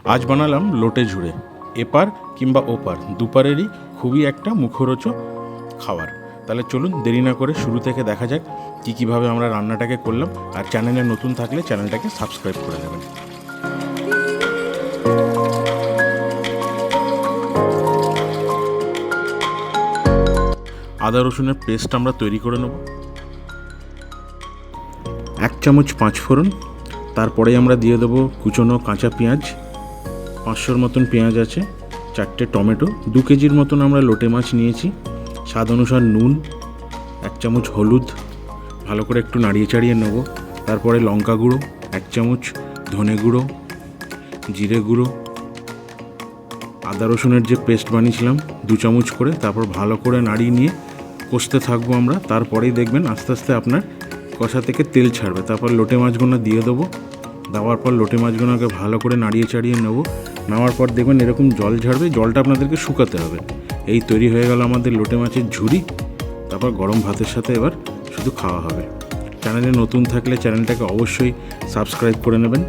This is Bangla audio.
আজ বানালাম লোটে ঝুড়ে। এপার কিংবা ওপার দুপারেরই খুবই একটা মুখরোচক খাবার। তাহলে চলুন দেরি না করে শুরু থেকে দেখা যাক কীভাবে আমরা রান্নাটাকে করলাম। আর চ্যানেলে নতুন থাকলে চ্যানেলটাকে সাবস্ক্রাইব করে নেবেন। আদা রসুনের পেস্ট আমরা তৈরি করে নেব। 1 চামচ 5 ফোড়ন, তারপরে আমরা দিয়ে দেবো কুচনো কাঁচা পেঁয়াজ, 500 মতন পেঁয়াজ আছে, 4টে টমেটো, 2 কেজির মতন আমরা লোটে মাছ নিয়েছি, স্বাদ অনুসার নুন, 1 চামচ হলুদ, ভালো করে একটু নাড়িয়ে চাড়িয়ে নেব। তারপরে লঙ্কা গুঁড়ো 1 চামচ, ধনে গুঁড়ো, জিরে গুঁড়ো, আদা রসুনের যে পেস্ট বানিয়েছিলাম 2 চামচ করে, তারপর ভালো করে নাড়িয়ে নিয়ে কষতে থাকবো আমরা। তারপরেই দেখবেন আস্তে আস্তে আপনার কষা থেকে তেল ছাড়বে। তারপর লোটে মাছগুলো দিয়ে দেবো। দেওয়ার পর লোটে মাছগুলোকে ভালো করে নাড়িয়ে চাড়িয়ে নেব। নেওয়ার পর দেখবেন এরকম জল ঝাড়বে, জলটা আপনাদেরকে শুকাতে হবে। এই তৈরি হয়ে গেল আমাদের লোটে মাছের ঝুড়ি। তারপর গরম ভাতের সাথে এবার শুধু খাওয়া হবে। চ্যানেলে নতুন থাকলে চ্যানেলটাকে অবশ্যই সাবস্ক্রাইব করে নেবেন।